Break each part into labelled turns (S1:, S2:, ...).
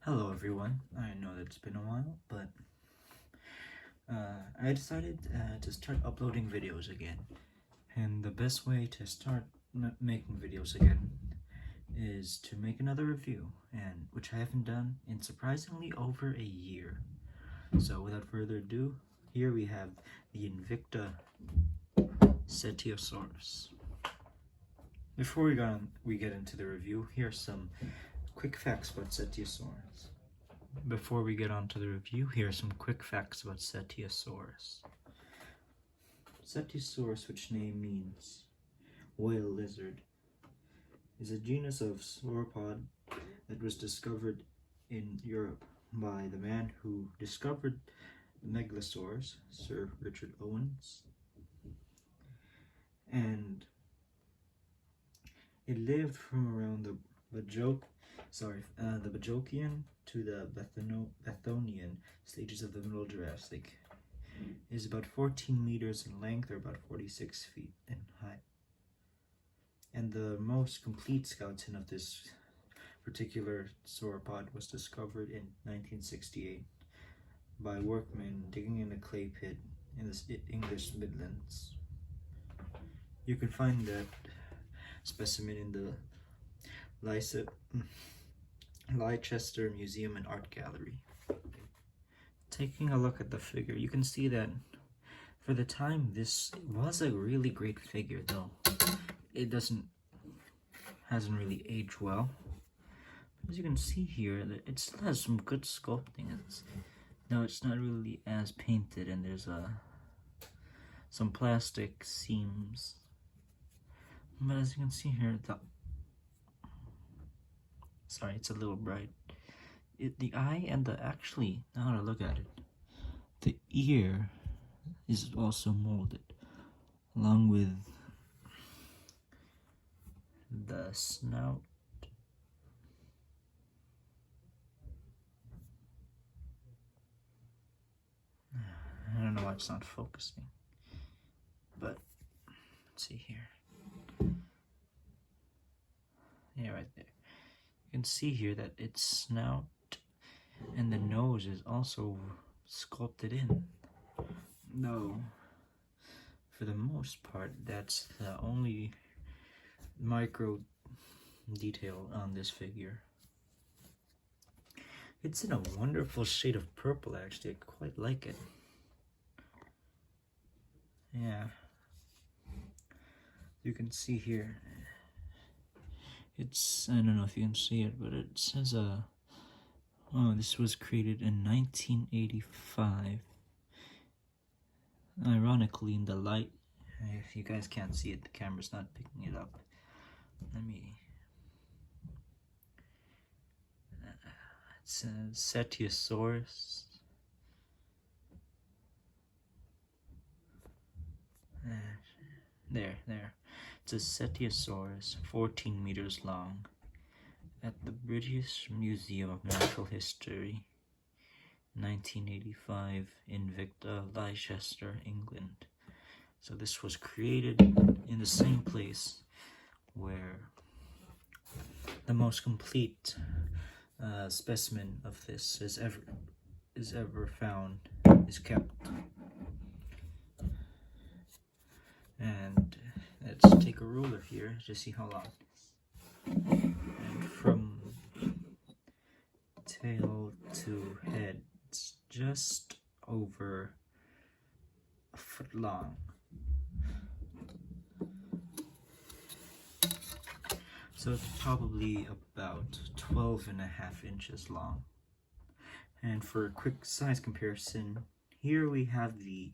S1: Hello everyone, I know that it's been a while, but I decided to start uploading videos again. And the best way to start making videos again is to make another review, and which I haven't done in surprisingly over a year. So without further ado, here we have the Invicta Cetiosaurus. Before we get into the review, here are some quick facts about Cetiosaurus. Before we get on to the review, here are some quick facts about Cetiosaurus. Cetiosaurus, which name means whale lizard, is a genus of sauropod that was discovered in Europe by the man who discovered the megalosaurs, Sir Richard Owens. And it lived from around the Bajocian to the Bathonian stages of the Middle Jurassic. It is about 14 meters in length, or about 46 feet in height. And the most complete skeleton of this particular sauropod was discovered in 1968 by workmen digging in a clay pit in the English Midlands. You can find that specimen in the Leicester Museum and Art Gallery. Taking a look at the figure, you can see that for the time this was a really great figure, though it hasn't really aged well. As you can see here, it still has some good sculpting. It's not really as painted, and there's some plastic seams. But as you can see here, sorry, it's a little bright. The eye and actually, now that I look at it, the ear is also molded, along with the snout. I don't know why it's not focusing, but let's see here. Yeah, right there. You can see here that its snout and the nose is also sculpted in. No, for the most part, that's the only micro detail on this figure. It's in a wonderful shade of purple, actually. I quite like it. Yeah. You can see here. I don't know if you can see it, but it says this was created in 1985. Ironically, in the light, if you guys can't see it, the camera's not picking it up. It says Cetiosaurus. There. It's a Cetiosaurus, 14 meters long, at the British Museum of Natural History, 1985, Invicta, Leicester, England. So this was created in the same place where the most complete specimen of this is ever found, is kept. And let's take a ruler here to see how long it is. And from tail to head, it's just over a foot long. So it's probably about 12.5 inches long. And for a quick size comparison, here we have the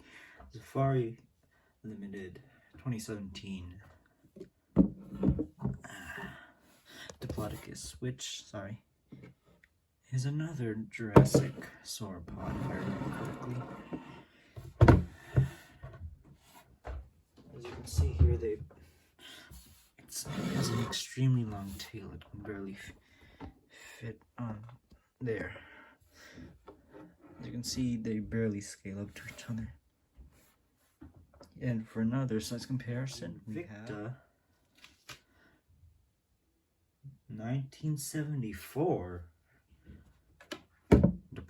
S1: Safari Limited 2017 Diplodocus, which, is another Jurassic sauropod, if I remember correctly. As you can see here, it has an extremely long tail. It can barely fit on there. As you can see, they barely scale up to each other. And for another size comparison, we have 1974.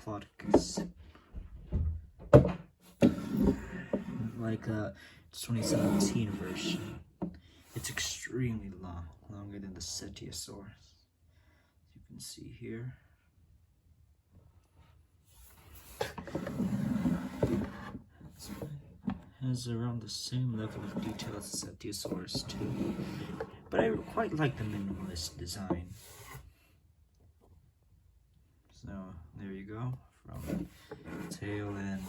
S1: Diplodocus. Like it's 2017 version. It's extremely long, longer than the Cetiosaurus. As you can see here. Has around the same level of detail as the Cetiosaurus too, but I quite like the minimalist design. So there you go, from tail and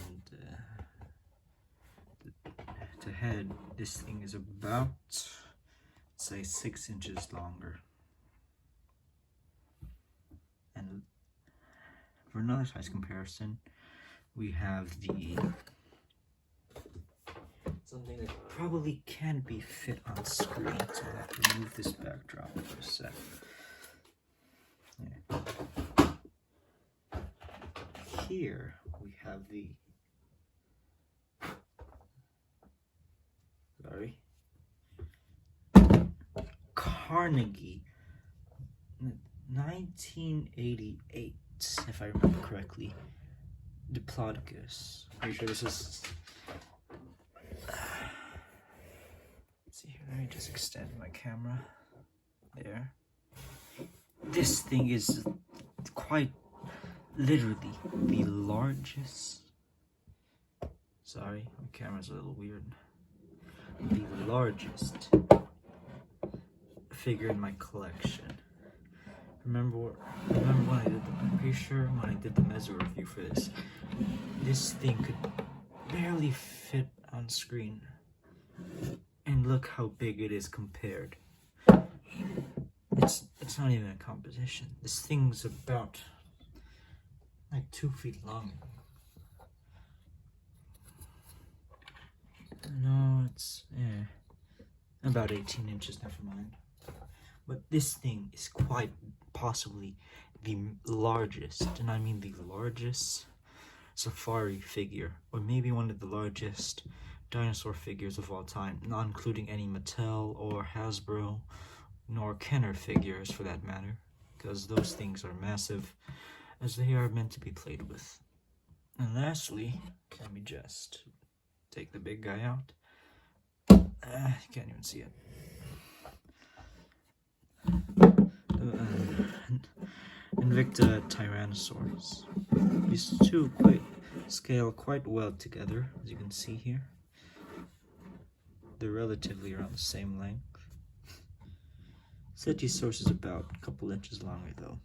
S1: to head. This thing is about, say, 6 inches longer. And for another size comparison, we have the something that probably can't be fit on screen, so I'll have to remove this backdrop for a sec. Yeah. Here we have the Carnegie 1988, if I remember correctly, Diplodocus. Pretty sure this is. Let's see here. Let me just extend my camera. There. This thing is quite literally the largest. Sorry, my camera's a little weird. The largest figure in my collection. Remember when I did I'm pretty sure when I did the Meso-Review for this thing could barely fit on screen. And look how big it is compared. It's not even a competition. This thing's about like 2 feet long. No, it's about 18 inches, never mind. But this thing is quite possibly the largest, and I mean the largest safari figure, or maybe one of the largest dinosaur figures of all time, not including any Mattel or Hasbro, nor Kenner figures for that matter, because those things are massive, as they are meant to be played with. And lastly, let me just take the big guy out. You can't even see it. Invicta Tyrannosaurus. These two scale quite well together, as you can see here. They're relatively around the same length. Cetiosaurus is about a couple inches longer though.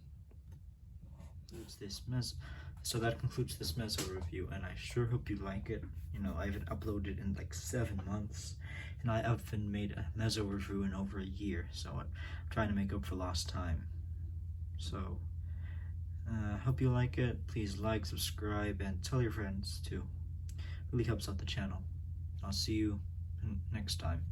S1: So that concludes this Meso-Review, and I sure hope you like it. You know, I haven't uploaded in like 7 months, and I haven't made a Meso-Review in over a year, so I'm trying to make up for lost time. So, hope you like it. Please like, subscribe, and tell your friends too. Really helps out the channel. I'll see you next time.